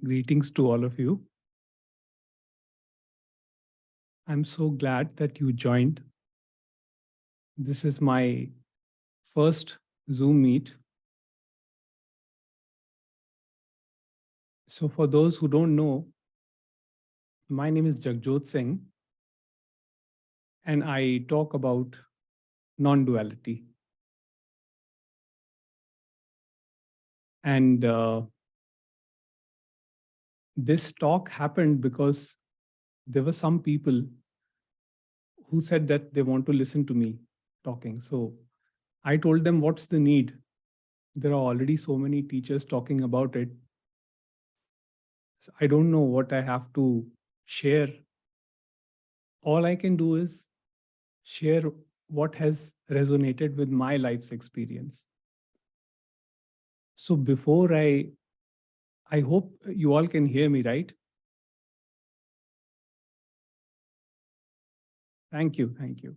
Greetings to all of you. I'm so glad that you joined. This is my first Zoom meet. So for those who don't know, my name is Jagjot Singh, and I talk about non-duality. And this talk happened because there were some people who said that they want to listen to me talking. So I told them, what's the need? There are already so many teachers talking about it. So I don't know what I have to share. All I can do is share what has resonated with my life's experience. So before I hope you all can hear me, right? Thank you. Thank you.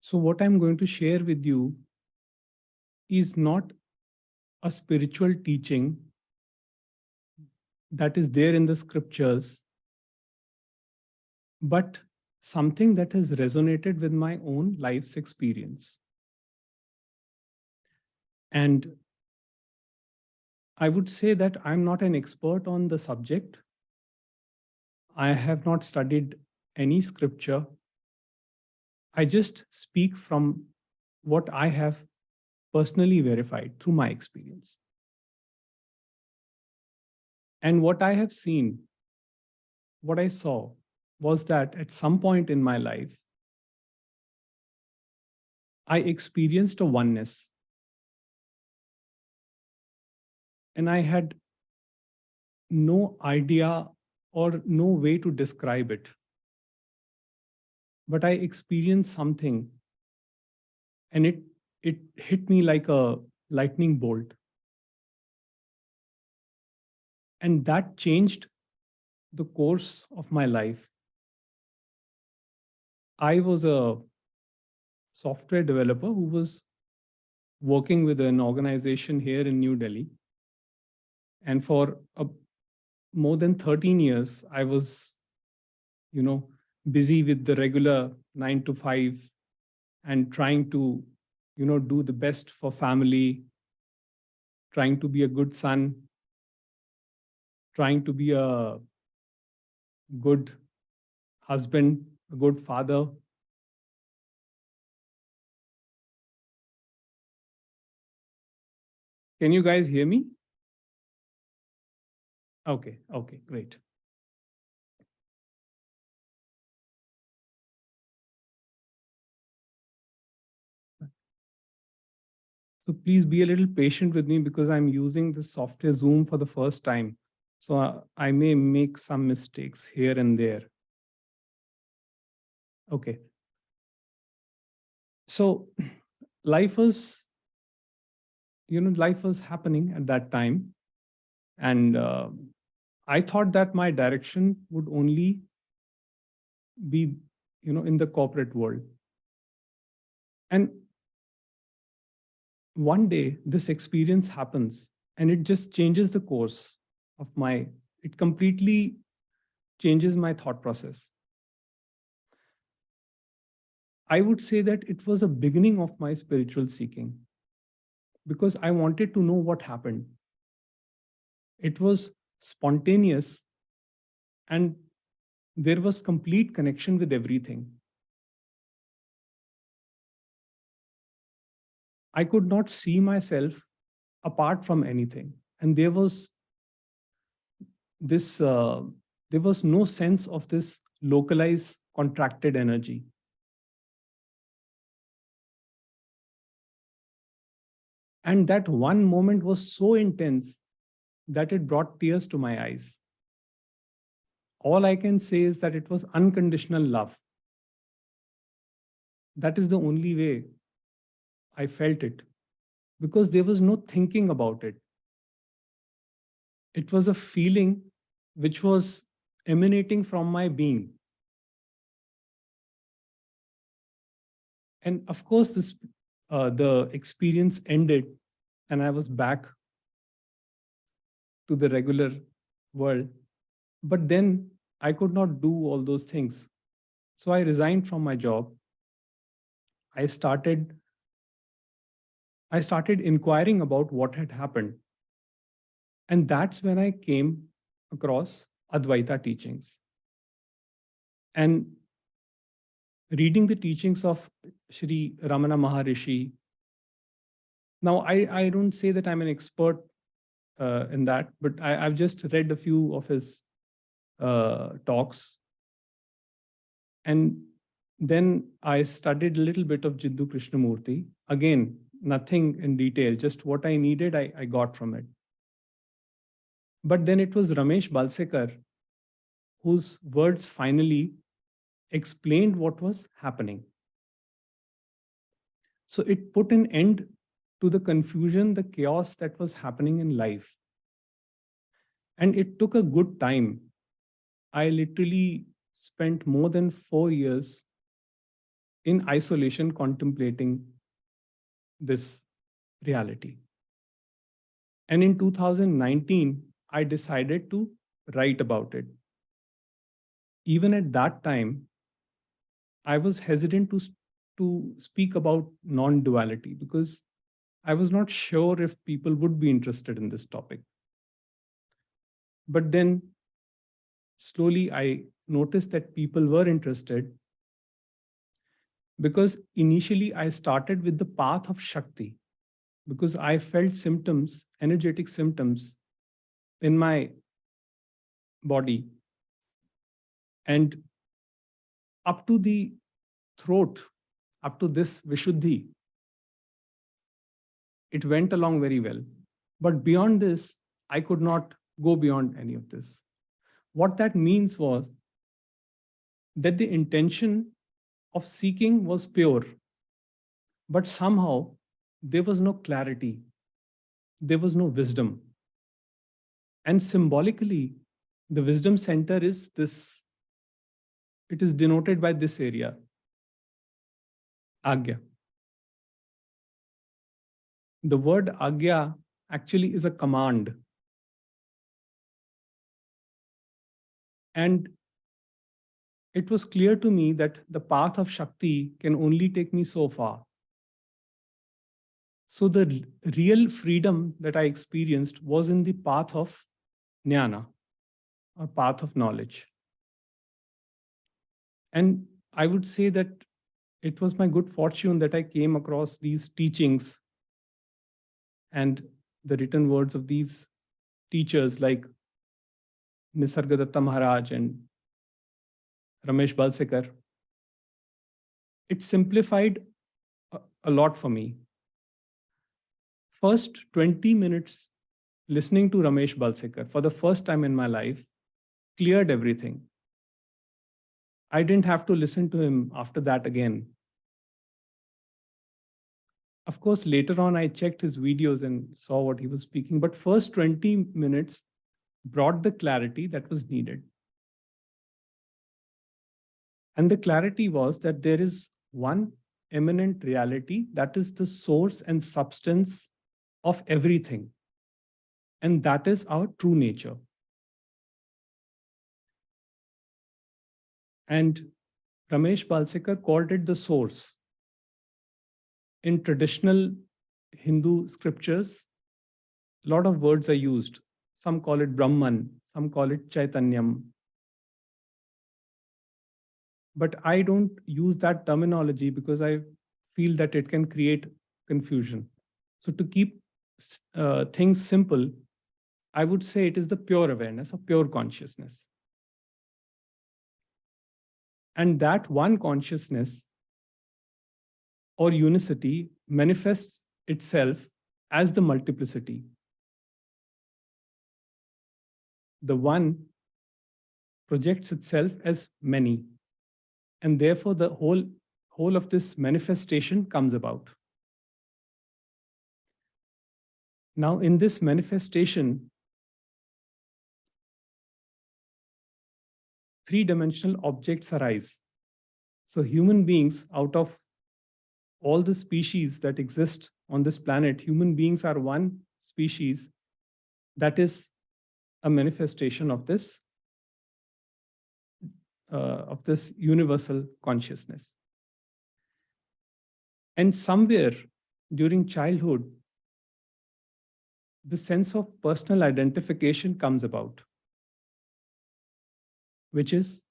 So what I'm going to share with you is not a spiritual teaching that is there in the scriptures, but something that has resonated with my own life's experience. And I would say that I'm not an expert on the subject. I have not studied any scripture. I just speak from what I have personally verified through my experience. And what I have seen, what I saw, was that at some point in my life, I experienced a oneness. And I had no idea or no way to describe it. But I experienced something, and it hit me like a lightning bolt. And that changed the course of my life. I was a software developer who was working with an organization here in New Delhi. And for more than 13 years, I was, busy with the regular 9 to 5 and trying to, do the best for family, trying to be a good son, trying to be a good husband, a good father. Can you guys hear me? Okay, great. So please be a little patient with me because I'm using this software Zoom for the first time. So I may make some mistakes here and there. Okay. So life was, life was happening at that time. And I thought that my direction would only be, in the corporate world. And one day this experience happens and it just changes the course of it completely changes my thought process. I would say that it was a beginning of my spiritual seeking because I wanted to know what happened. It was spontaneous and there was complete connection with everything. I could not see myself apart from anything. And there was there was no sense of this localized contracted energy. And that one moment was so intense that it brought tears to my eyes. All I can say is that it was unconditional love. That is the only way I felt it, because there was no thinking about it. It was a feeling which was emanating from my being. And of course, the experience ended and I was back to the regular world. But then I could not do all those things. So I resigned from my job. I started I started inquiring about what had happened. And that's when I came across Advaita teachings. And reading the teachings of Sri Ramana Maharishi. Now, I don't say that I'm an expert in that, but I've just read a few of his talks. And then I studied a little bit of Jiddu Krishnamurti. Again, nothing in detail, just what I needed, I got from it. But then it was Ramesh Balsekar whose words finally explained what was happening. So it put an end to the confusion, the chaos that was happening in life. And it took a good time. I literally spent more than 4 years in isolation contemplating this reality. And in 2019, I decided to write about it. Even at that time, I was hesitant to speak about non-duality because I was not sure if people would be interested in this topic. But then slowly I noticed that people were interested because initially I started with the path of Shakti because I felt symptoms, energetic symptoms in my body and up to the throat, up to this Vishuddhi, it went along very well. But beyond this, I could not go beyond any of this. What that means was that the intention of seeking was pure, but somehow there was no clarity, there was no wisdom. And symbolically, the wisdom center is this, it is denoted by this area, Agya. The word Agya actually is a command. And it was clear to me that the path of Shakti can only take me so far. So the real freedom that I experienced was in the path of Jnana, or path of knowledge. And I would say that it was my good fortune that I came across these teachings and the written words of these teachers like Nisargadatta Maharaj and Ramesh Balsekar. It simplified a lot for me. First 20 minutes listening to Ramesh Balsekar for the first time in my life cleared everything. I didn't have to listen to him after that again. Of course, later on, I checked his videos and saw what he was speaking, but first 20 minutes brought the clarity that was needed. And the clarity was that there is one immanent reality that is the source and substance of everything. And that is our true nature. And Ramesh Balsekar called it the source. In traditional Hindu scriptures, a lot of words are used. Some call it Brahman, some call it Chaitanyam. But I don't use that terminology because I feel that it can create confusion. So to keep things simple, I would say it is the pure awareness or pure consciousness. And that one consciousness or unicity manifests itself as the multiplicity. The one projects itself as many. And therefore, the whole of this manifestation comes about. Now, in this manifestation, three-dimensional objects arise. So human beings, out of all the species that exist on this planet, human beings are one species that is a manifestation of this universal consciousness. And somewhere during childhood, the sense of personal identification comes about, which is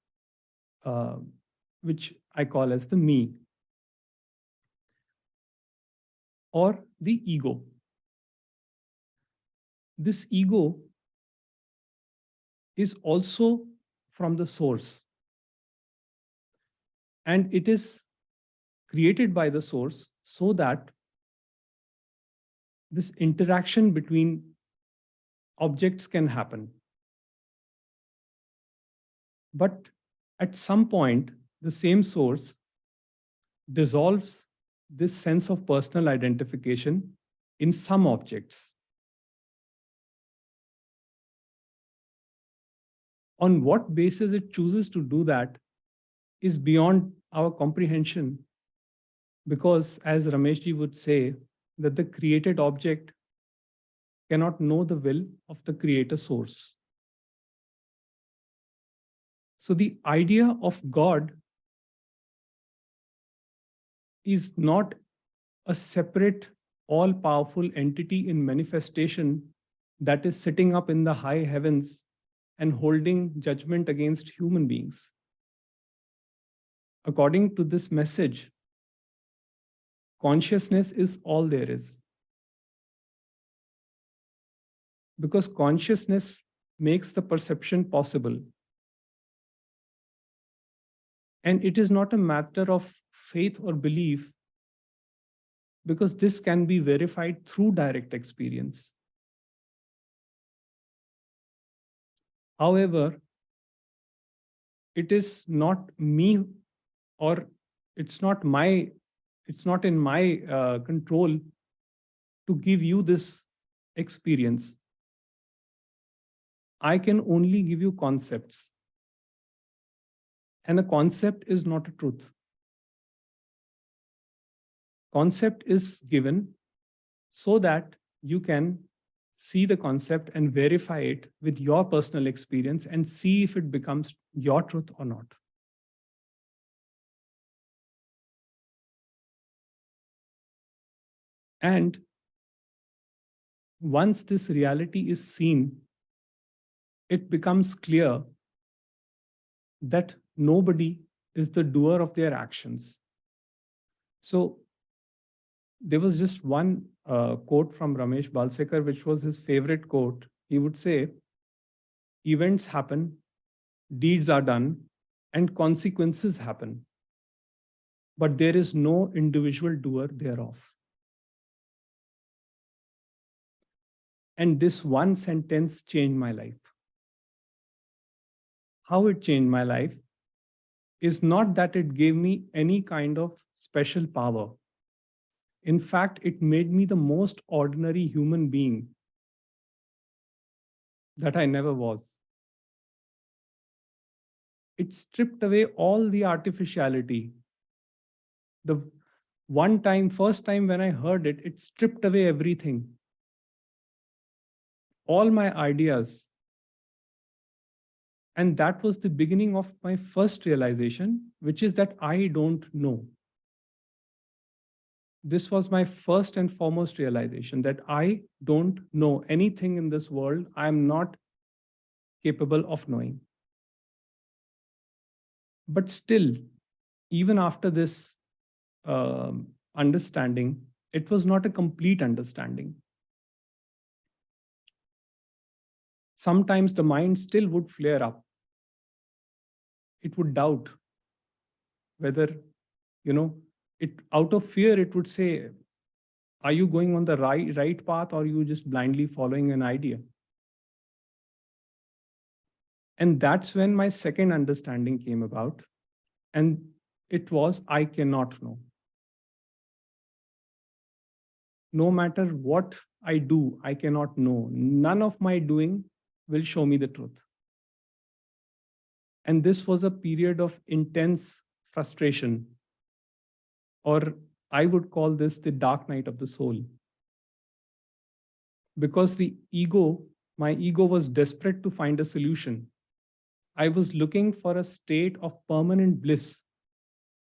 which I call as the me or the ego. This ego is also from the source, and it is created by the source so that this interaction between objects can happen. But at some point, the same source dissolves this sense of personal identification in some objects. On what basis it chooses to do that is beyond our comprehension, because as Rameshji would say, that the created object cannot know the will of the creator source. So the idea of God is not a separate, all-powerful entity in manifestation that is sitting up in the high heavens and holding judgment against human beings. According to this message, consciousness is all there is. Because consciousness makes the perception possible. And it is not a matter of faith or belief, because this can be verified through direct experience. However, it is not me, or it's not in my control to give you this experience. I can only give you concepts. And a concept is not a truth. Concept is given so that you can see the concept and verify it with your personal experience and see if it becomes your truth or not. And once this reality is seen, it becomes clear that nobody is the doer of their actions. So there was just one quote from Ramesh Balsekar, which was his favorite quote. He would say, events happen, deeds are done, and consequences happen, but there is no individual doer thereof. And this one sentence changed my life. How it changed my life is not that it gave me any kind of special power. In fact, it made me the most ordinary human being that I never was. It stripped away all the artificiality. The first time when I heard it, it stripped away everything. All my ideas. And that was the beginning of my first realization, which is that I don't know. This was my first and foremost realization, that I don't know anything in this world. I am not capable of knowing. But still, even after this understanding, it was not a complete understanding. Sometimes the mind still would flare up. It would doubt whether, out of fear, it would say, are you going on the right path, or are you just blindly following an idea? And that's when my second understanding came about. And it was, I cannot know. No matter what I do, I cannot know. None of my doing will show me the truth. And this was a period of intense frustration, or I would call this the dark night of the soul. Because the ego My ego was desperate to find a solution. I was looking for a state of permanent bliss,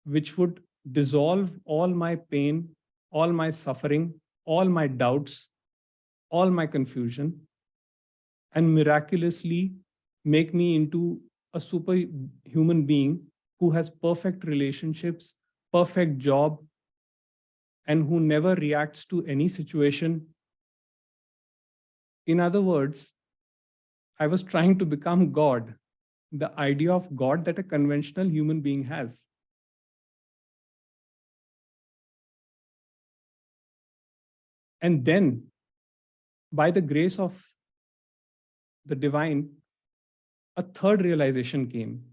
which would dissolve all my pain, all my suffering, all my doubts, all my confusion, and miraculously make me into a superhuman being who has perfect relationships, perfect job, and who never reacts to any situation. In other words, I was trying to become God, the idea of God that a conventional human being has. And then, by the grace of the divine, a third realization came.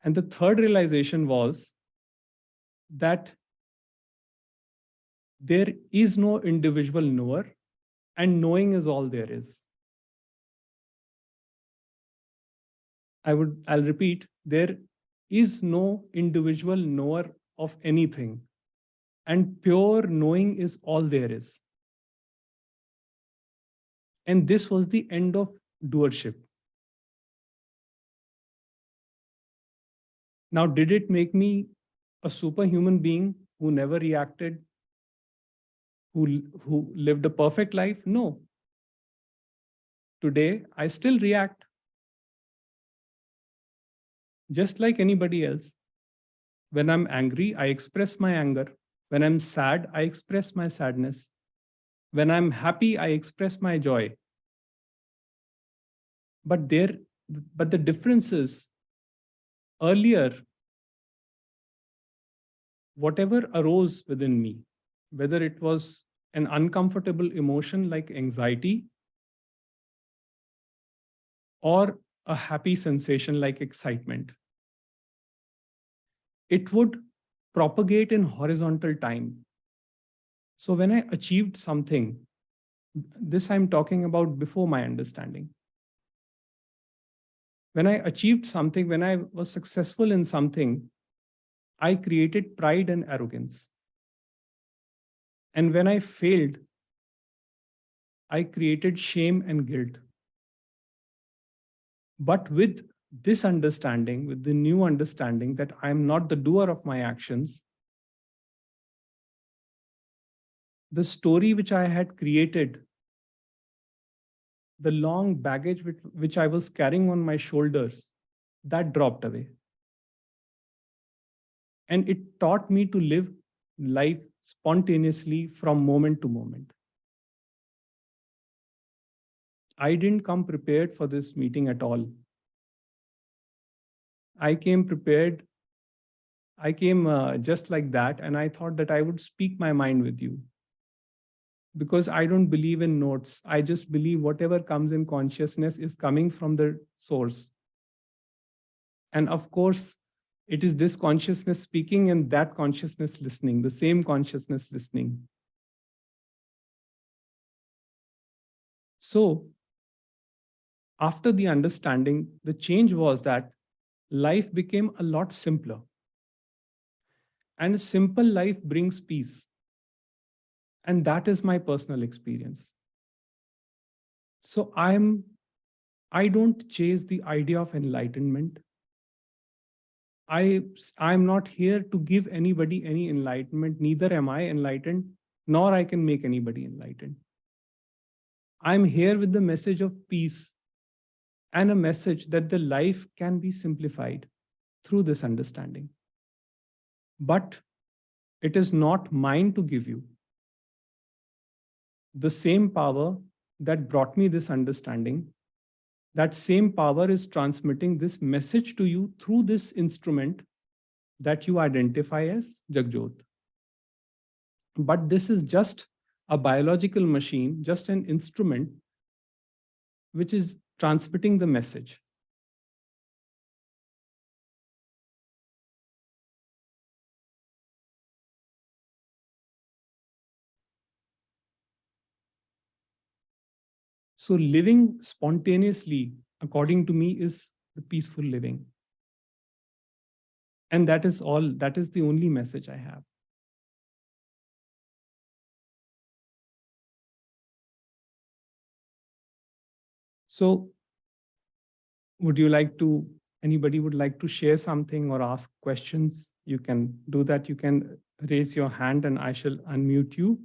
And the third realization was that there is no individual knower, and knowing is all there is. I'll repeat, there is no individual knower of anything, and pure knowing is all there is. And this was the end of doership. Now, did it make me a superhuman being who never reacted, who lived a perfect life? No. Today, I still react just like anybody else. When I'm angry, I express my anger. When I'm sad, I express my sadness. When I'm happy, I express my joy. But the difference is, earlier, whatever arose within me, whether it was an uncomfortable emotion like anxiety or a happy sensation like excitement, it would propagate in horizontal time. So when I achieved something, this I'm talking about before my understanding. When I achieved something, when I was successful in something, I created pride and arrogance. And when I failed, I created shame and guilt. But with this understanding, with the new understanding that I am not the doer of my actions, the story which I had created, the long baggage which I was carrying on my shoulders, that dropped away. And it taught me to live life spontaneously from moment to moment. I didn't come prepared for this meeting at all. I came prepared. I came just like that, and I thought that I would speak my mind with you. Because I don't believe in notes. I just believe whatever comes in consciousness is coming from the source. And of course, it is this consciousness speaking and that consciousness listening, the same consciousness listening. So, after the understanding, the change was that life became a lot simpler. And a simple life brings peace. And that is my personal experience. So I don't chase the idea of enlightenment. I'm not here to give anybody any enlightenment. Neither am I enlightened, nor I can make anybody enlightened. I'm here with the message of peace and a message that the life can be simplified through this understanding. But it is not mine to give you. The same power that brought me this understanding, that same power is transmitting this message to you through this instrument that you identify as Jagjot. But this is just a biological machine, just an instrument which is transmitting the message. So living spontaneously, according to me, is the peaceful living. And that is all, that is the only message I have. So would you like to, anybody would like to share something or ask questions? You can do that. You can raise your hand and I shall unmute you.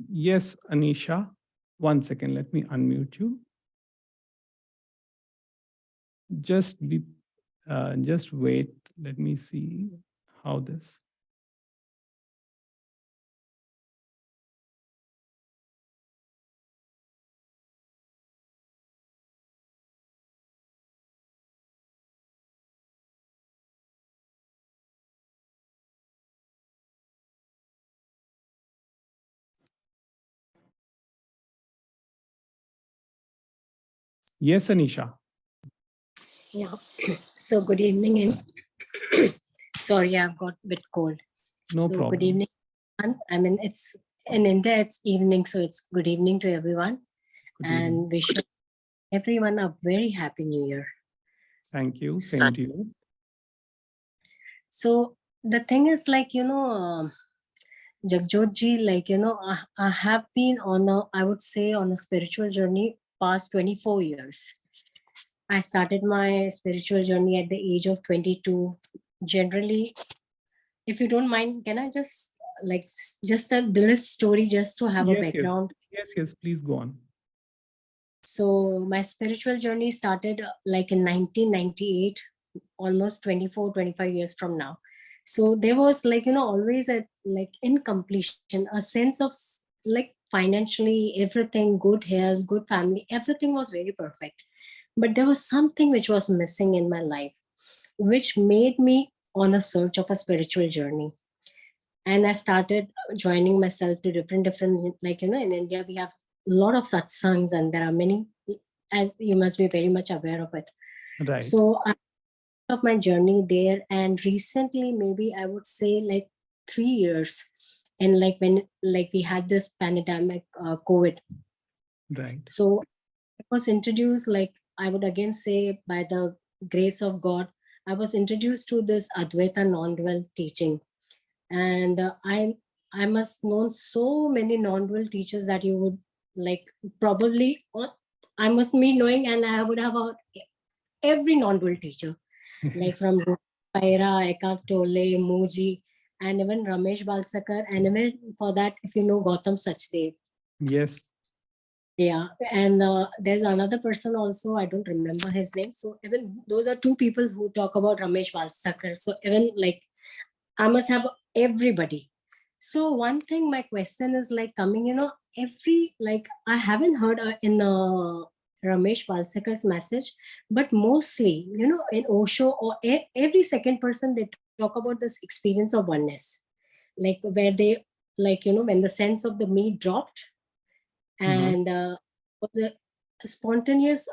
Yes, Anisha. 1 second, let me unmute you. Just just wait. Let me see how this. Yes, Anisha. Yeah. So good evening and sorry, I've got a bit cold. No so problem. Good evening. I mean, it's in India, it's evening, so it's good evening to everyone. Good and evening. wish everyone a very happy new year. Thank you. Same to you. So the thing is, like, Jagjot ji, like, I have been on a, I would say, on a spiritual journey past 24 years. I started my spiritual journey at the age of 22. Generally, if you don't mind, can I just just a little story just to have a Yes, yes. background? Yes, yes, please go on. So my spiritual journey started like in 1998, almost 24, 25 years from now. So there was, like, always a, like, incompletion, a sense of like financially, everything, good health, good family, everything was very perfect. But there was something which was missing in my life, which made me on a search of a spiritual journey. And I started joining myself to different, like, in India we have a lot of satsangs, and there are many, as you must be very much aware of it. Right. So I of my journey there, and recently, maybe I would say like 3 years, and like when, like, we had this pandemic, COVID. Right. So I was introduced, like, I would again say, by the grace of God, I was introduced to this Advaita non-dual teaching. And I must know so many non-dual teachers that you would, like, probably, I must be knowing, and I would have every non-dual teacher, like from Paira, Eckhart Tolle, Muji, and even Ramesh Balsakar, and even for that, if you know Gautam Sachdev. Yes. Yeah, and there's another person also, I don't remember his name. So even those are two people who talk about Ramesh Balsakar. So even, like, I must have everybody. So one thing, my question is, like, coming, every, like, I haven't heard in Ramesh Valsekar's message, but mostly, in Osho or every second person, they talk about this experience of oneness, like where they, like, when the sense of the me dropped, and was a spontaneous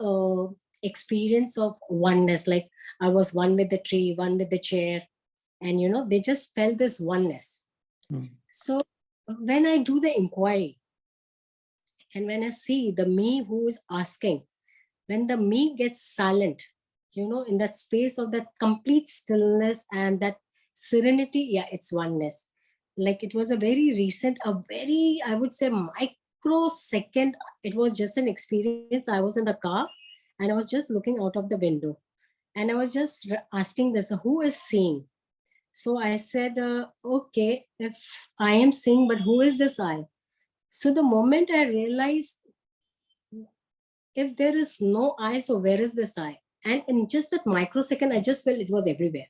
experience of oneness, like I was one with the tree, one with the chair, and they just felt this oneness. So when I do the inquiry, and when I see the me who is asking, when the me gets silent, in that space of that complete stillness and that serenity, yeah, it's oneness. Like, it was a very recent, a very, I would say, microsecond. It was just an experience. I was in the car and I was just looking out of the window, and I was just asking this, who is seeing? So I said, okay, if I am seeing, but who is this I? So the moment I realized, if there is no I, so where is this I? And in just that microsecond, I just felt it was everywhere.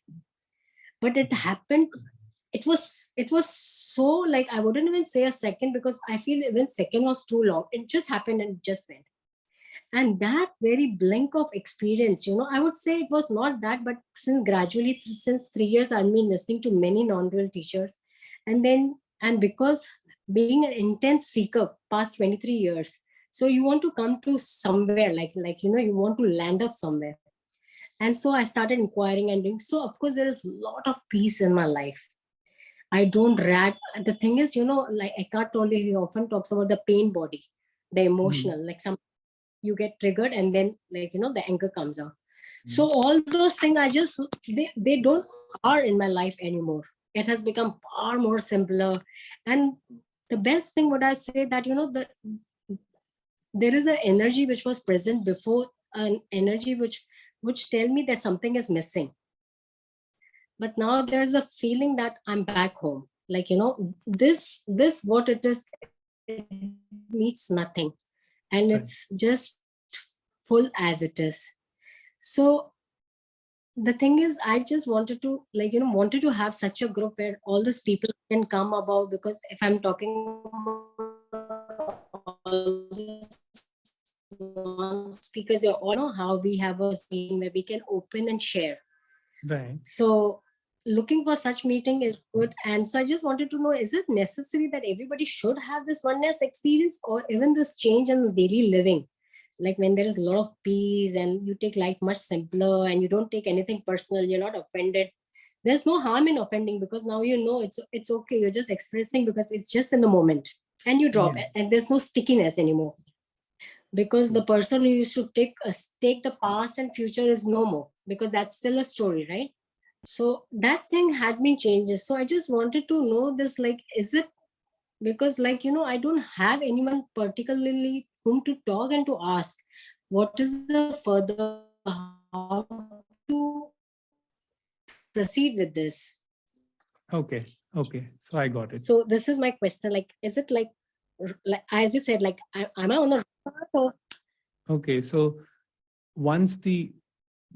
But it happened. It was so, like, I wouldn't even say a second, because I feel even second was too long. It just happened and it just went. And that very blink of experience, I would say it was not that, but since gradually, since 3 years, I've been listening to many non-dual teachers. And because being an intense seeker past 23 years, so you want to come to somewhere, like you want to land up somewhere. And so I started inquiring and doing. So of course there is a lot of peace in my life. I don't rag. The thing is, like Eckhart Tolle, he often talks about the pain body, the emotional, like some you get triggered, and then like, the anger comes out. So all those things, they don't are in my life anymore. It has become far more simpler. And the best thing, what I say, that, there is an energy which was present before, an energy which tell me that something is missing. But now there's a feeling that I'm back home. Like, this what it is, it means nothing. And it's just full as it is. So the thing is, I just wanted to, like, wanted to have such a group where all these people can come about, because if I'm talking about all these non-speakers, they all know how we have a meeting where we can open and share. Right. So looking for such meeting is good. And so I just wanted to know, is it necessary that everybody should have this oneness experience, or even this change in daily living? Like when there is a lot of peace and you take life much simpler and you don't take anything personal, you're not offended. There's no harm in offending, because now it's okay. You're just expressing because it's just in the moment, and you drop it, and there's no stickiness anymore. Because the person who used to take the past and future is no more, because that's still a story, right? So that thing had been changes. So I just wanted to know this, like, is it because, like, I don't have anyone particularly whom to talk and to ask what is the further, how to proceed with this. Okay. So I got it. So this is my question. Like, is it like as you said, like, am I on the right path, or? Okay. So once the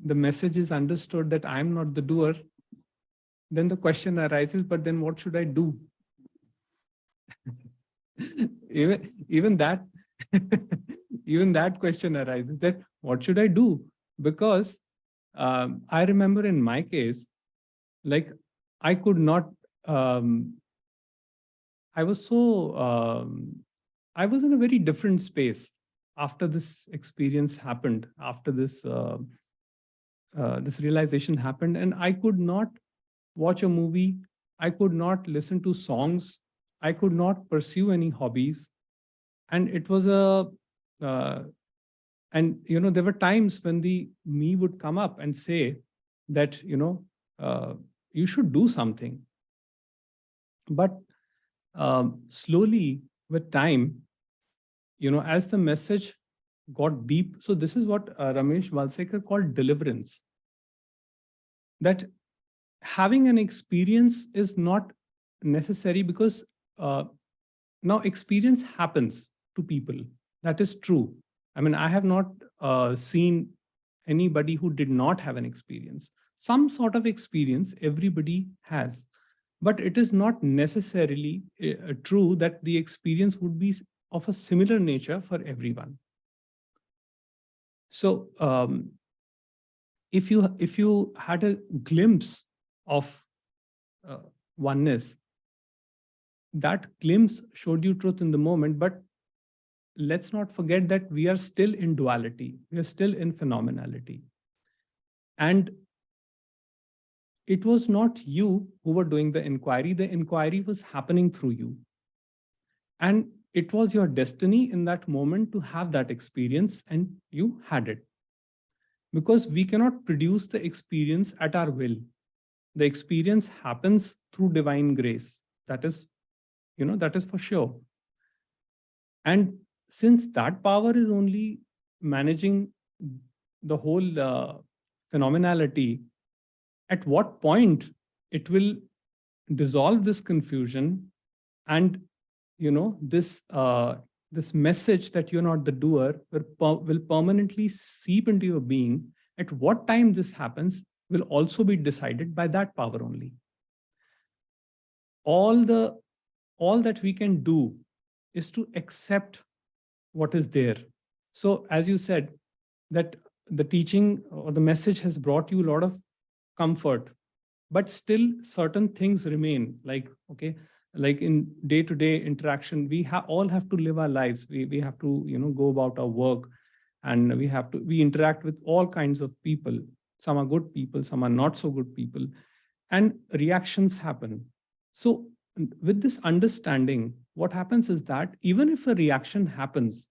message is understood that I'm not the doer, then the question arises, but then what should I do? even that even that question arises, that what should I do? Because I remember in my case, like, I could not, I was so, I was in a very different space after this experience happened, after this realization happened, and I could not watch a movie, I could not listen to songs, I could not pursue any hobbies. And it was uh, and there were times when the me would come up and say that, you should do something. But slowly, with time, as the message got deep, so this is what Ramesh Valsekar called deliverance, that having an experience is not necessary, because uh, now experience happens to people. That is true. I mean, I have not seen anybody who did not have an experience. Some sort of experience everybody has, but it is not necessarily true that the experience would be of a similar nature for everyone. So if you had a glimpse of oneness, that glimpse showed you truth in the moment. But let's not forget that we are still in duality, we are still in phenomenality. And it was not you who were doing the inquiry was happening through you. And it was your destiny in that moment to have that experience, and you had it. Because we cannot produce the experience at our will. The experience happens through divine grace. That is, that is for sure. And since that power is only managing the whole phenomenality, at what point it will dissolve this confusion, and this message that you're not the doer will permanently seep into your being. At what time this happens will also be decided by that power only. All that we can do is to accept what is there. So as you said, that the teaching or the message has brought you a lot of comfort, but still certain things remain. Like, okay, like in day-to-day interaction, we all have to live our lives. We have to go about our work, and we interact with all kinds of people. Some are good people, some are not so good people, and reactions happen. So with this understanding, what happens is that even if a reaction happens,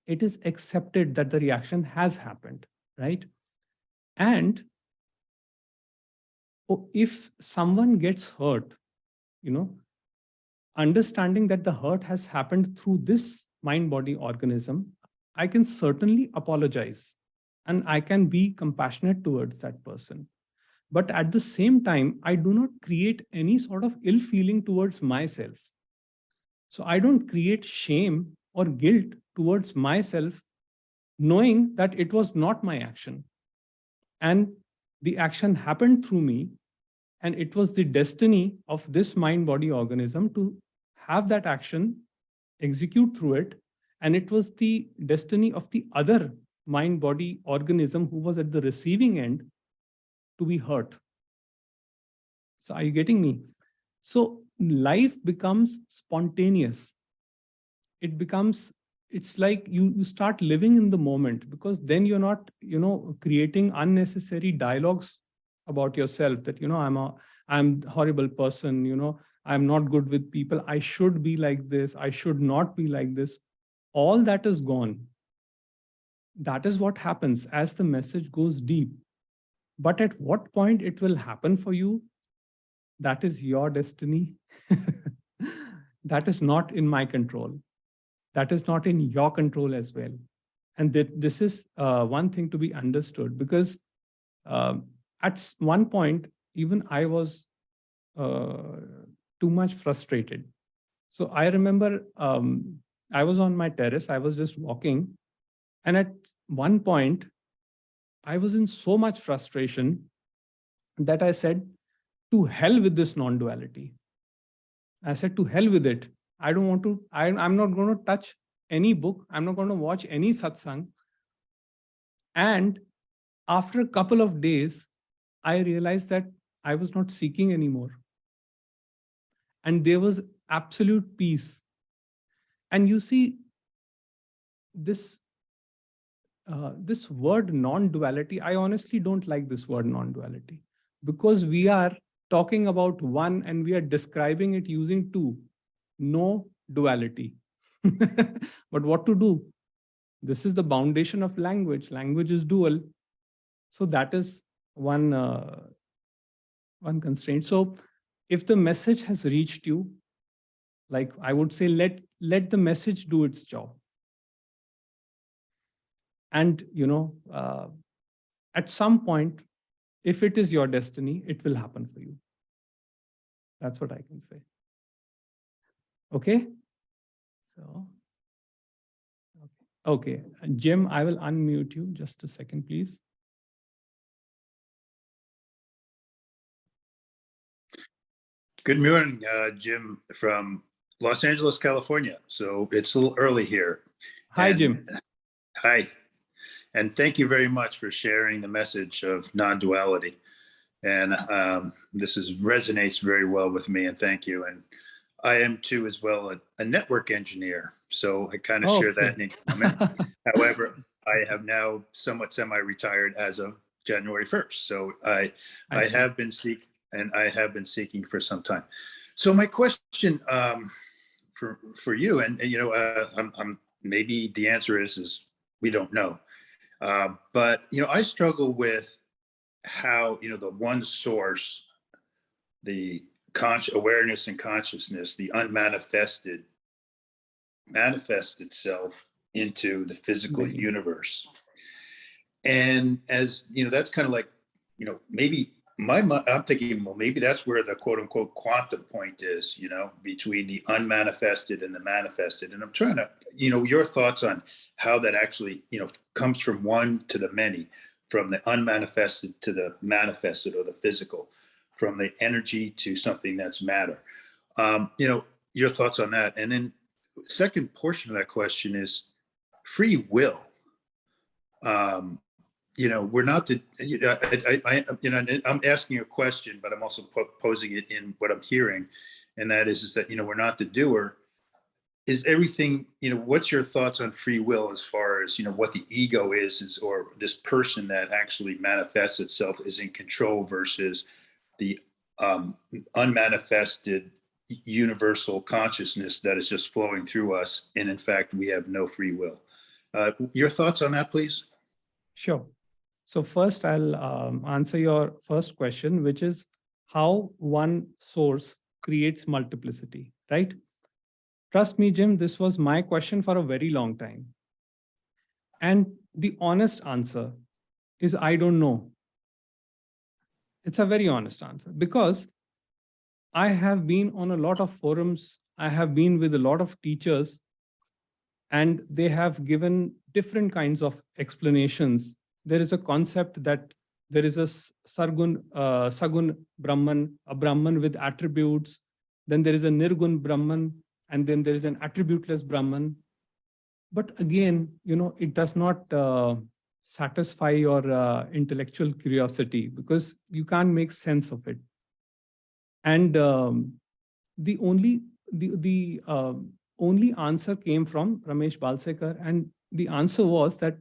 it is accepted that the reaction has happened, right? And if someone gets hurt, you know, understanding that the hurt has happened through this mind body organism, I can certainly apologize and I can be compassionate towards that person. But at the same time, I do not create any sort of ill feeling towards myself. So I don't create shame or guilt towards myself, knowing that it was not my action. And the action happened through me, and it was the destiny of this mind body organism to have that action execute through it. And it was the destiny of the other mind body organism who was at the receiving end to be hurt. So, are you getting me? So, life becomes spontaneous. It becomes, it's like you start living in the moment, because then you're not, creating unnecessary dialogues about yourself that, I'm a horrible person, I'm not good with people, I should be like this, I should not be like this. All that is gone. That is what happens as the message goes deep. But at what point it will happen for you, that is your destiny. That is not in my control. That is not in your control as well. And this is one thing to be understood, because at one point, even I was too much frustrated. So I remember I was on my terrace, I was just walking. And at one point, I was in so much frustration that I said, to hell with this non duality. I said, to hell with it. I don't want to, I'm not going to touch any book. I'm not going to watch any satsang. And after a couple of days, I realized that I was not seeking anymore. And there was absolute peace. And you see, this this word non-duality, I honestly don't like this word non-duality, because we are talking about one and we are describing it using two. No duality. But what to do? This is the foundation of language. Language is dual. So that is one one constraint. So if the message has reached you, like I would say, let the message do its job. And at some point, if it is your destiny, it will happen for you. That's what I can say. Okay. So okay, Jim, I will unmute you. Just a second, please. Good morning, Jim from Los Angeles, California. So it's a little early here. Hi, And Jim. Hi. And thank you very much for sharing the message of non-duality. And this resonates very well with me, and thank you. And I am too, as well, a network engineer. So I kind of share that in common. However, I have now somewhat semi-retired as of January 1st. So I have been seeking, and I have been seeking for some time. So my question for you, and I'm maybe the answer is we don't know. But I struggle with how the one source, the awareness and consciousness, the unmanifested, manifests itself into the physical universe. And as that's kind of like maybe I'm thinking, well, maybe that's where the quote unquote quantum point is, between the unmanifested and the manifested. And I'm trying to your thoughts on how that actually comes from one to the many, from the unmanifested to the manifested, or the physical, from the energy to something that's matter. Your thoughts on that. And then second portion of that question is free will. We're not the, I'm asking a question, but I'm also posing it in what I'm hearing. And that is that, we're not the doer. Is everything, what's your thoughts on free will as far as, what the ego is, or this person that actually manifests itself is in control versus the unmanifested universal consciousness that is just flowing through us. And in fact, we have no free will. Your thoughts on that, please? Sure. So first, I'll answer your first question, which is how one source creates multiplicity, right? Trust me, Jim, this was my question for a very long time. And the honest answer is I don't know. It's a very honest answer because I have been on a lot of forums. I have been with a lot of teachers, and they have given different kinds of explanations. There is a concept that there is a Sagun Brahman, a Brahman with attributes. Then there is a Nirgun Brahman, and then there is an attributeless Brahman. But again, it does not satisfy your intellectual curiosity because you can't make sense of it. And the only answer came from Ramesh Balsekar, and the answer was that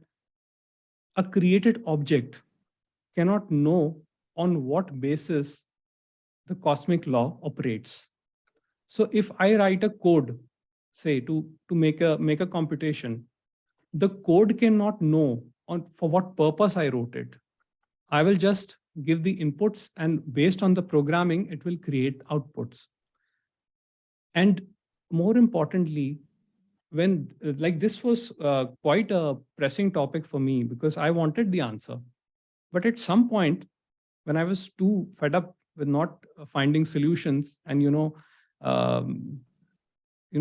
a created object cannot know on what basis the cosmic law operates. So if I write a code, say to make a computation, the code cannot know for what purpose I wrote it. I will just give the inputs, and based on the programming, it will create outputs. And more importantly, when like this was quite a pressing topic for me because I wanted the answer. But at some point, when I was too fed up with not finding solutions and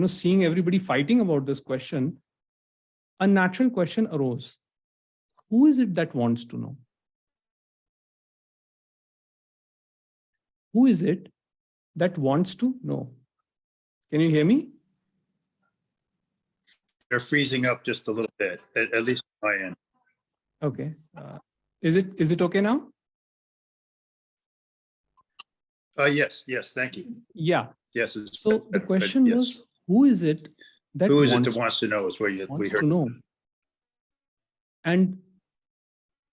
seeing everybody fighting about this question, a natural question arose: who is it that wants to know? Who is it that wants to know? Can you hear me? They're freezing up just a little bit, at least on my end. Okay. Is it okay now? Yes, thank you. Yeah. Yes. It's So the better, question yes. was, who is it that Who is it that wants to know is where we wants heard. to know? And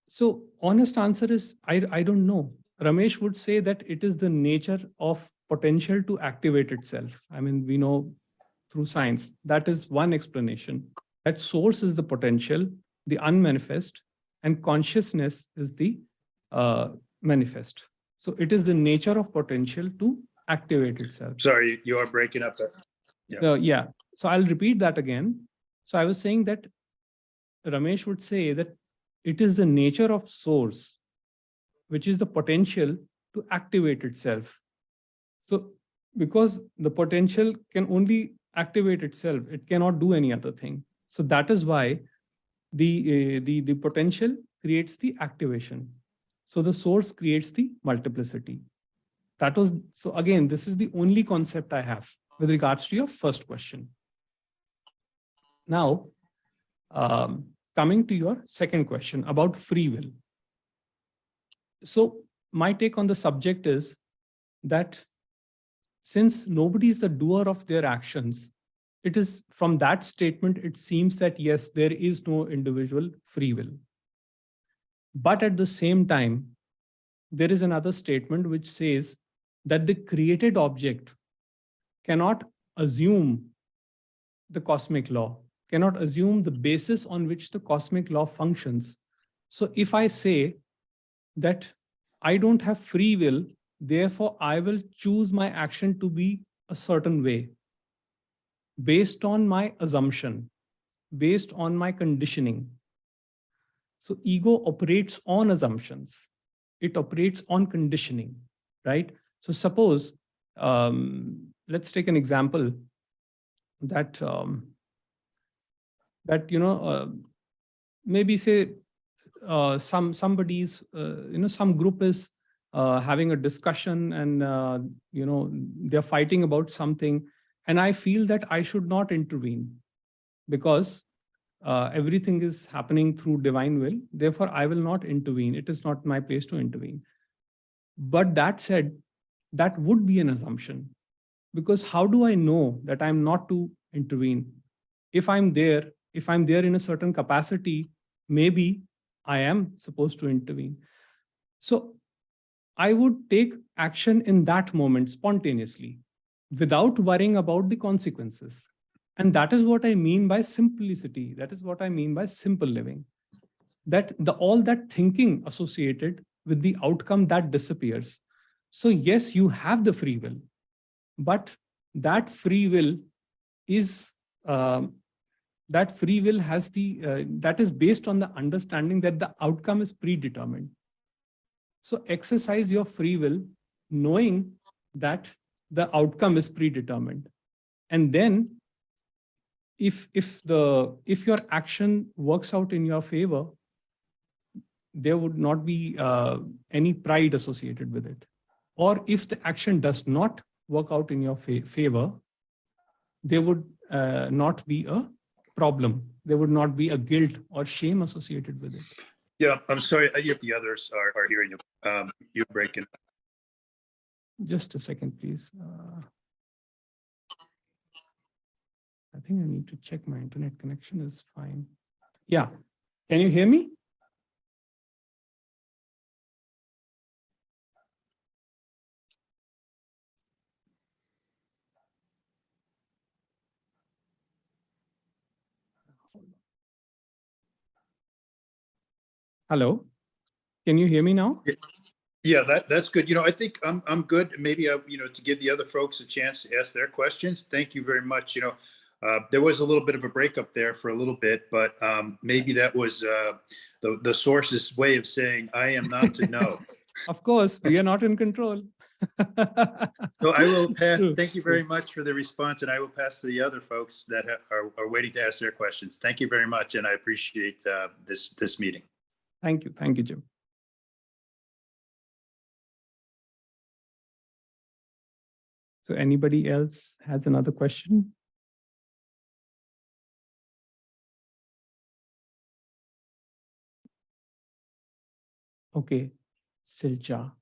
so honest answer is, I don't know. Ramesh would say that it is the nature of potential to activate itself. I mean, we know through science, that is one explanation. That source is the potential, the unmanifest, and consciousness is the manifest. So it is the nature of potential to activate itself. Sorry, you are breaking up. Yeah. So I'll repeat that again. So I was saying that Ramesh would say that it is the nature of source, which is the potential to activate itself. So because the potential can only activate itself, it cannot do any other thing. So that is why the potential creates the activation. So the source creates the multiplicity. So again, this is the only concept I have with regards to your first question. Now, coming to your second question about free will. So my take on the subject is that since nobody is the doer of their actions, it is from that statement, it seems that yes, there is no individual free will. But at the same time, there is another statement which says that the created object cannot assume the cosmic law, cannot assume the basis on which the cosmic law functions. So if I say that I don't have free will, therefore I will choose my action to be a certain way, based on my assumption, based on my conditioning. So ego operates on assumptions. It operates on conditioning, right? So suppose, let's take an example that, maybe say somebody's, some group is having a discussion and, they're fighting about something. And I feel that I should not intervene because everything is happening through divine will. Therefore, I will not intervene. It is not my place to intervene. But that said, that would be an assumption, because how do I know that I'm not to intervene? If I'm there in a certain capacity, maybe I am supposed to intervene. So I would take action in that moment spontaneously without worrying about the consequences. And that is what I mean by simplicity. That is what I mean by simple living. That all that thinking associated with the outcome, that disappears. So yes, you have the free will, but that free will is has the that is based on the understanding that the outcome is predetermined. So exercise your free will, knowing that the outcome is predetermined. And then if your action works out in your favor, there would not be any pride associated with it. Or if the action does not work out in your favor, there would not be a problem. There would not be a guilt or shame associated with it. Yeah, I'm sorry. The others are hearing you. You're breaking. Just a second, please. I think I need to check my internet connection is fine. Yeah. Can you hear me? Hello. Can you hear me now? Yeah, that's good. You know, I think I'm good. Maybe to give the other folks a chance to ask their questions. Thank you very much. You know, there was a little bit of a breakup there for a little bit, but maybe that was the source's way of saying I am not to know. Of course, we are not in control. So I will pass. True, Thank you very much for the response, and I will pass to the other folks that are waiting to ask their questions. Thank you very much, and I appreciate this meeting. Thank you, Jim. So anybody else has another question? Okay, Silja.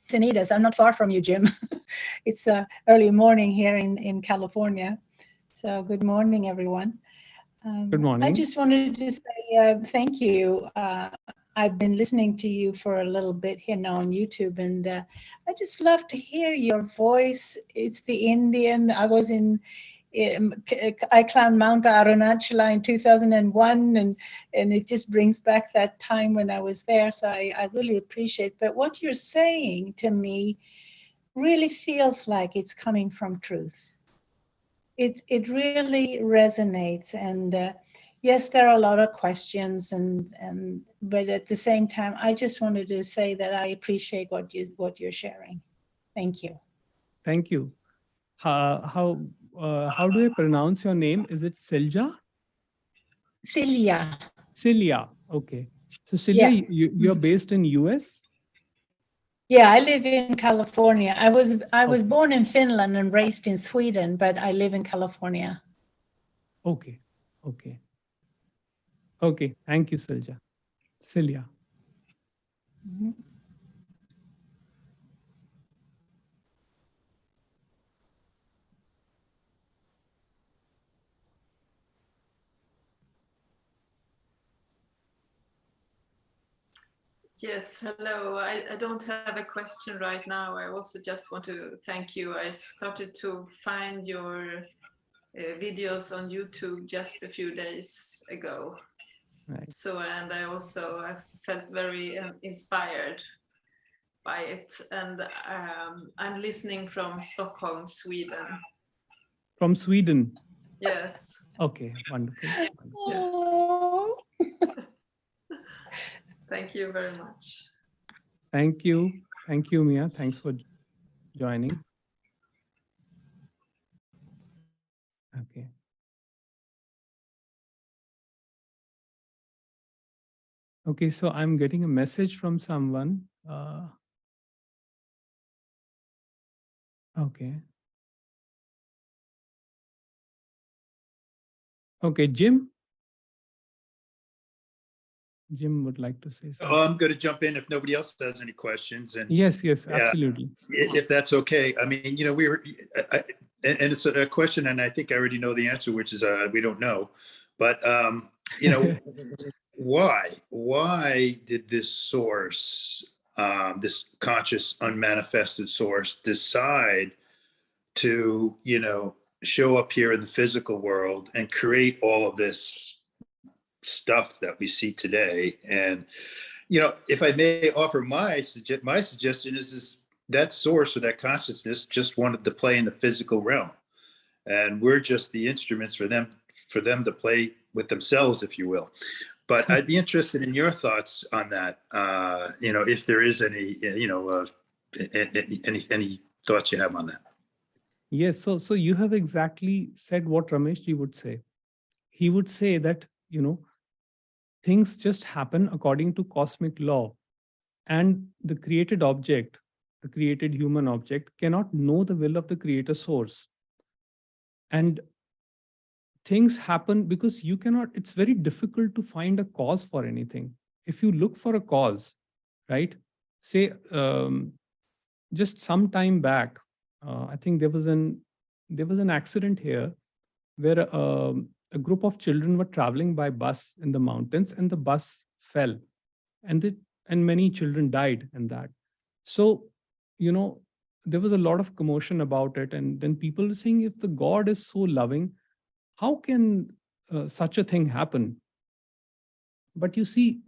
Encinitas. I'm not far from you, Jim. It's early morning here in California. So good morning, everyone. Good morning. I just wanted to say thank you. I've been listening to you for a little bit here now on YouTube, and I just love to hear your voice. It's the Indian. I climbed Mount Arunachala in 2001, and it just brings back that time when I was there. So I really appreciate. But what you're saying to me really feels like it's coming from truth. It really resonates, and yes, there are a lot of questions, but at the same time, I just wanted to say that I appreciate what you're sharing. Thank you. Thank you. How do I pronounce your name? Is it Silja? Celia. Celia. Okay. So Celia, Yeah. you're based in US? Yeah, I live in California. I was born in Finland and raised in Sweden, but I live in California. Okay. Okay. Thank you, Silja. Celia. Mm-hmm. Yes, hello. I don't have a question right now. I also just want to thank you. I started to find your videos on YouTube just a few days ago. Right. So, and I felt very inspired by it. And I'm listening from Stockholm, Sweden. From Sweden? Yes. Okay, wonderful. Yes. Thank you very much. Thank you, Mia. Thanks for joining. Okay. Okay, so I'm getting a message from someone. Okay. Okay, Jim. Jim would like to say Oh, something. I'm going to jump in if nobody else has any questions. And Yes, yes, Yeah. absolutely. if that's okay. I mean, we were, and it's a question, and I think I already know the answer, which is we don't know. But, why did this source, this conscious unmanifested source, decide to, show up here in the physical world and create all of this stuff that we see today? And, if I may offer my suggestion is that source or that consciousness just wanted to play in the physical realm, and we're just the instruments for them to play with themselves, if you will. But I'd be interested in your thoughts on that. If there is any, any thoughts you have on that. Yes, so you have exactly said what Ramesh ji would say. He would say that, things just happen according to cosmic law, and the created object, the created human object, cannot know the will of the creator source. And things happen because you cannot, it's very difficult to find a cause for anything. If you look for a cause, right? Say, just some time back, I think there was an accident here where a group of children were traveling by bus in the mountains, and the bus fell, and many children died in that. So, there was a lot of commotion about it, and then people were saying, if the God is so loving, how can such a thing happen? But you see,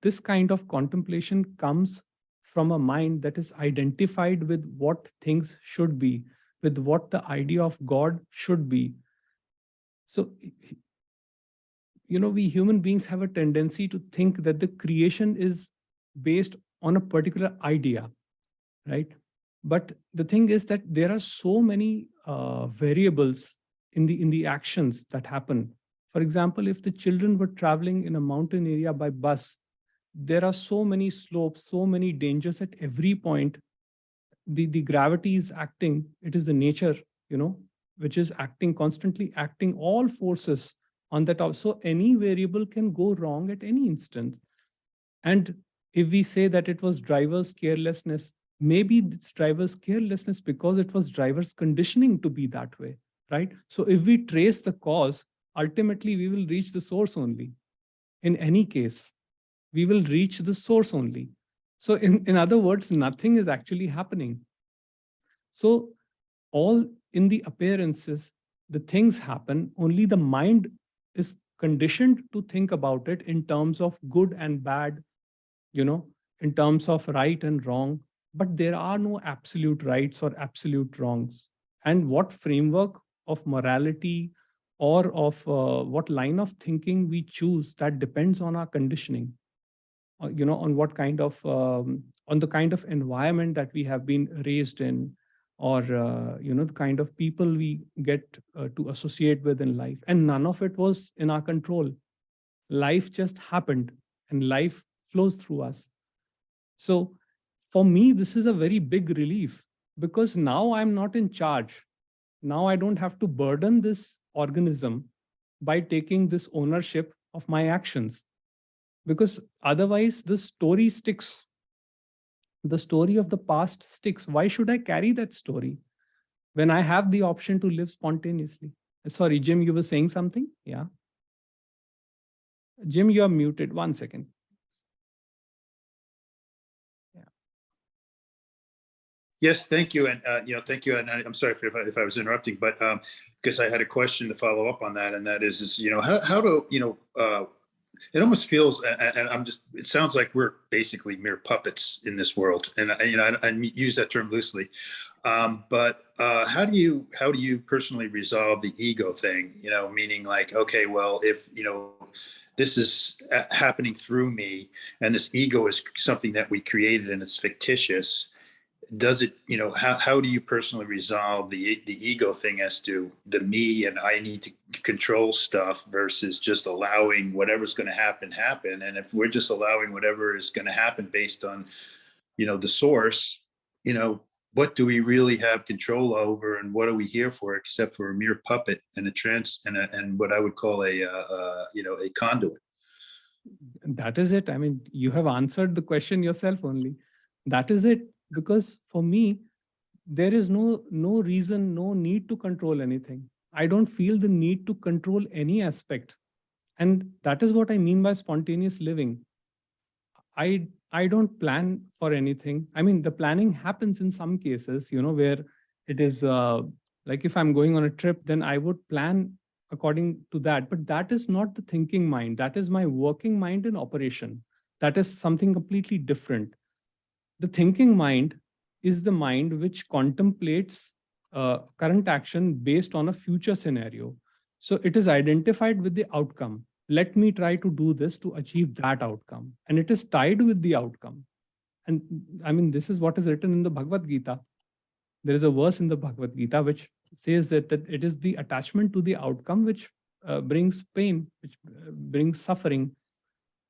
this kind of contemplation comes from a mind that is identified with what things should be, with what the idea of God should be. So, we human beings have a tendency to think that the creation is based on a particular idea, right? But the thing is that there are so many variables in the actions that happen. For example, if the children were traveling in a mountain area by bus, there are so many slopes, so many dangers at every point. The gravity is acting. It is the nature, which is acting, constantly acting all forces on that. So any variable can go wrong at any instant. And if we say that it was driver's carelessness, maybe it's driver's carelessness because it was driver's conditioning to be that way, right? So if we trace the cause, ultimately we will reach the source only. In any case, we will reach the source only. So in other words, nothing is actually happening. So all in the appearances, the things happen, only the mind is conditioned to think about it in terms of good and bad, in terms of right and wrong. But there are no absolute rights or absolute wrongs. And what framework of morality or of what line of thinking we choose, that depends on our conditioning, on what kind of, on the kind of environment that we have been raised in, or, the kind of people we get to associate with in life. And none of it was in our control. Life just happened, and life flows through us. So for me, this is a very big relief, because now I'm not in charge. Now I don't have to burden this organism by taking this ownership of my actions, because otherwise the story sticks. The story of the past sticks. Why should I carry that story when I have the option to live spontaneously? Sorry, Jim, you were saying something? Yeah. Jim, you are muted. 1 second. Yes, thank you. And, thank you. And I'm sorry if I was interrupting, but because I had a question to follow up on that. And that is how do, it almost feels, and it sounds like we're basically mere puppets in this world. And, I use that term loosely. But how do you personally resolve the ego thing? Meaning like, okay, well, if, this is happening through me, and this ego is something that we created and it's fictitious, does it, how do you personally resolve the ego thing as to the me and I need to control stuff versus just allowing whatever's going to happen? And if we're just allowing whatever is going to happen based on, the source, what do we really have control over, and what are we here for except for a mere puppet and and what I would call a conduit? That is it. I mean, you have answered the question yourself only. That is it. Because for me, there is no reason, no need to control anything. I don't feel the need to control any aspect. And that is what I mean by spontaneous living. I don't plan for anything. I mean, the planning happens in some cases, where it is like if I'm going on a trip, then I would plan according to that. But that is not the thinking mind. That is my working mind in operation. That is something completely different. The thinking mind is the mind which contemplates current action based on a future scenario. So it is identified with the outcome. Let me try to do this to achieve that outcome. And it is tied with the outcome. And I mean, this is what is written in the Bhagavad Gita. There is a verse in the Bhagavad Gita which says that it is the attachment to the outcome which brings pain, which brings suffering.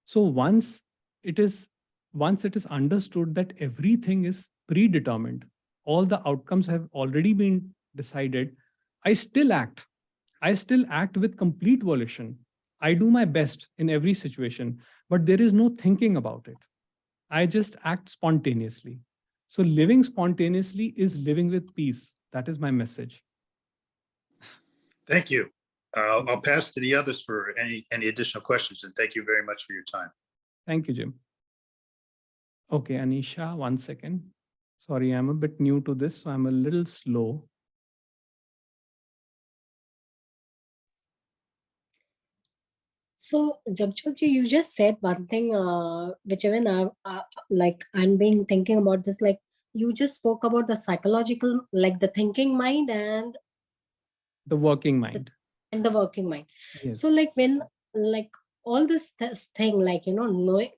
So once it is understood that everything is predetermined, all the outcomes have already been decided, I still act. I still act with complete volition. I do my best in every situation, but there is no thinking about it. I just act spontaneously. So living spontaneously is living with peace. That is my message. Thank you. I'll pass to the others for any additional questions, and thank you very much for your time. Thank you, Jim. Okay, Anisha, 1 second. Sorry, I'm a bit new to this, so I'm a little slow. So, Jagjot, you just said one thing, which even like I've been thinking about this. Like you just spoke about the psychological, like the thinking mind and The working mind. the working mind. Yes. So, like when like all this thing, like knowing,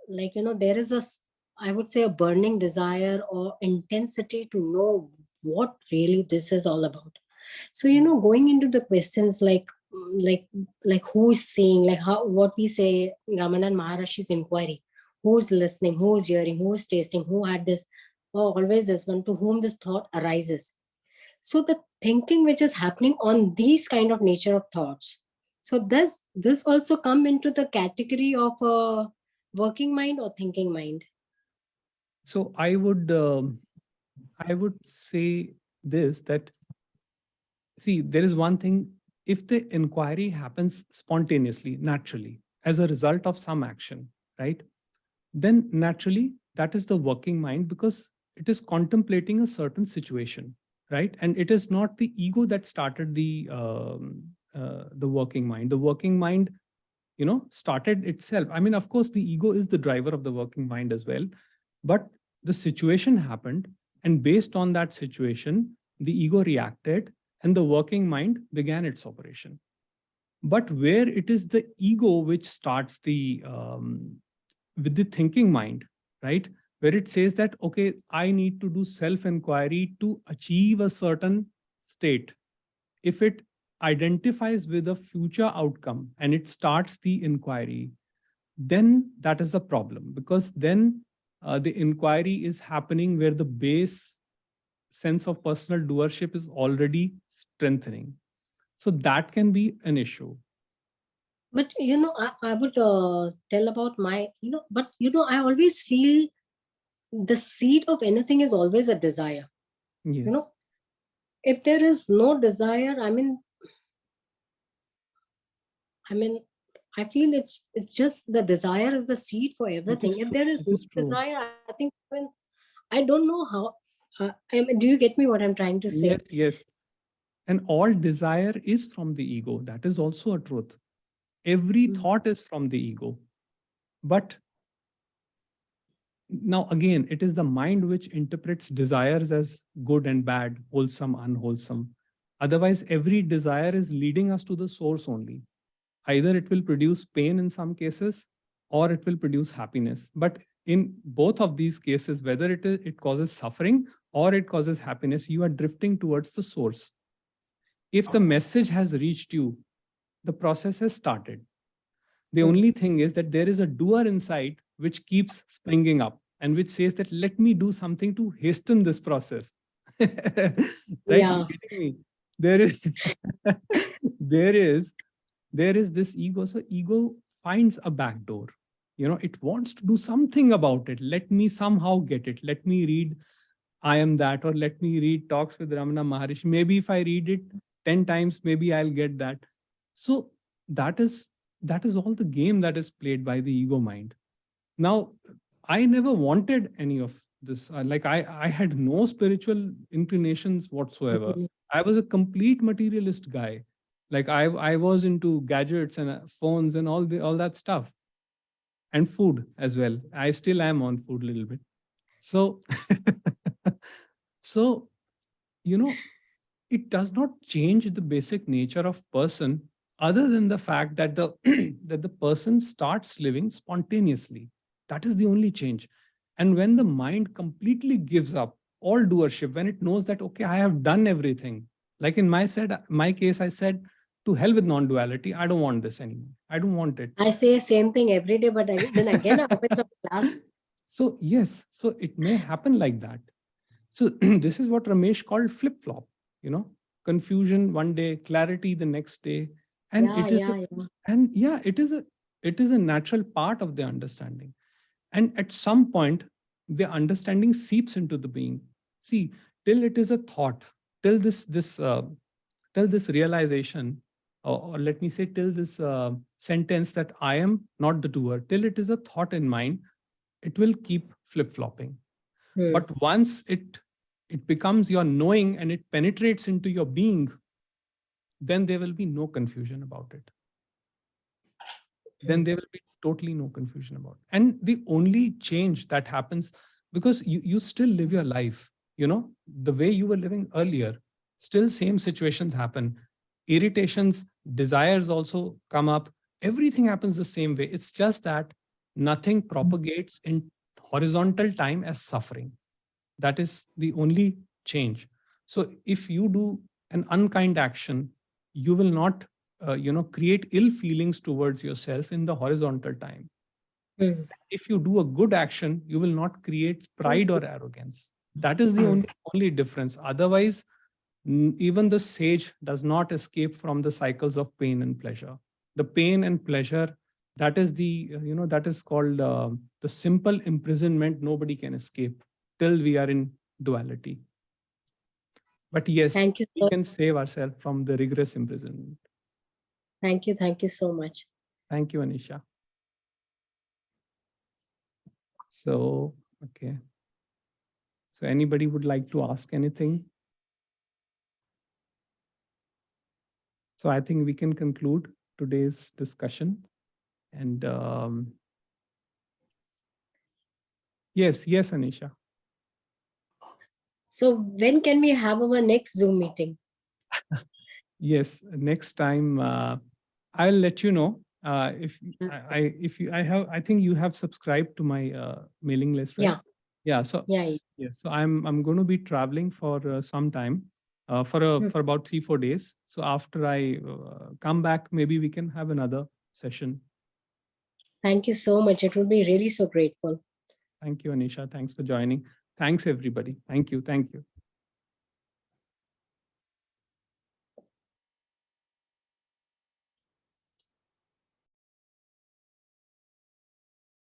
like there is I would say a burning desire or intensity to know what really this is all about. So going into the questions like who is seeing, like how, what we say Ramanan Maharishi's inquiry, who's listening, who's hearing, who's tasting, who had this, always this one, to whom this thought arises. So the thinking which is happening on these kind of nature of thoughts, so does this also come into the category of a working mind or thinking mind? So I would say this, that see, there is one thing. If the inquiry happens spontaneously, naturally, as a result of some action, right, then naturally that is the working mind, because it is contemplating a certain situation, right? And it is not the ego that started the working mind. The working mind, started itself. I mean, of course, the ego is the driver of the working mind as well, but the situation happened, and based on that situation, the ego reacted, and the working mind began its operation. But where it is the ego which starts with the thinking mind, right? Where it says that, okay, I need to do self-inquiry to achieve a certain state. If it identifies with a future outcome and it starts the inquiry, then that is the problem, because then the inquiry is happening where the base sense of personal doership is already strengthening. So that can be an issue. But I would tell about my, but I always feel the seed of anything is always a desire. Yes. If there is no desire, I mean, I feel it's just the desire is the seed for everything. If there is no desire, I think, I don't know how. Do you get me what I'm trying to say? Yes, yes. And all desire is from the ego. That is also a truth. Every thought is from the ego. But now again, it is the mind which interprets desires as good and bad, wholesome, unwholesome. Otherwise, every desire is leading us to the source only. Either it will produce pain in some cases, or it will produce happiness. But in both of these cases, whether it causes suffering or it causes happiness, you are drifting towards the source. If the message has reached you, the process has started. The only thing is that there is a doer inside which keeps springing up and which says that, let me do something to hasten this process. Right? Yeah. There is there is this ego. So ego finds a back door. It wants to do something about it. Let me somehow get it. Let me read I Am That, or let me read Talks with Ramana Maharishi. Maybe if I read it 10 times, maybe I'll get that. So that is all the game that is played by the ego mind. Now, I never wanted any of this. I had no spiritual inclinations whatsoever. I was a complete materialist guy. Like I was into gadgets and phones and all that stuff, and food as well. I still am on food a little bit. So, so it does not change the basic nature of person, other than the fact that the that the person starts living spontaneously. That is the only change. And when the mind completely gives up all doership, when it knows that, okay, I have done everything, like in my case, I said, to hell with non-duality. I don't want this anymore. I don't want it. I say same thing every day, but then again, I open some class. So yes, so it may happen like that. So this is what Ramesh called flip-flop, confusion one day, clarity the next day. And it is a natural part of the understanding. And at some point, the understanding seeps into the being. See, till it is a thought, till this realization, or let me say, till this sentence that I am not the doer, till it is a thought in mind, it will keep flip-flopping. But once it becomes your knowing and it penetrates into your being, then there will be no confusion about it. Then there will be totally no confusion about it. And the only change that happens, because you still live your life, the way you were living earlier, still same situations happen. Irritations, desires also come up. Everything happens the same way. It's just that nothing propagates in horizontal time as suffering. That is the only change. So if you do an unkind action, you will not create ill feelings towards yourself in the horizontal time. If you do a good action, you will not create pride or arrogance. That is the only difference. Otherwise, even the sage does not escape from the cycles of pain and pleasure. The pain and pleasure, that is that is called the simple imprisonment nobody can escape till we are in duality. But yes, we can save ourselves from the rigorous imprisonment. Thank you so much. Thank you, Anisha. So, okay. So anybody would like to ask anything? So I think we can conclude today's discussion. And yes, Anisha. So when can we have our next Zoom meeting? Yes, next time I'll let you know. I think you have subscribed to my mailing list, right? Yeah. So yes. So I'm going to be traveling for some time, for about 3-4 days. So after I come back, maybe we can have another session. Thank you so much. It would be really so grateful. Thank you, Anisha. Thanks for joining. Thanks, everybody. Thank you.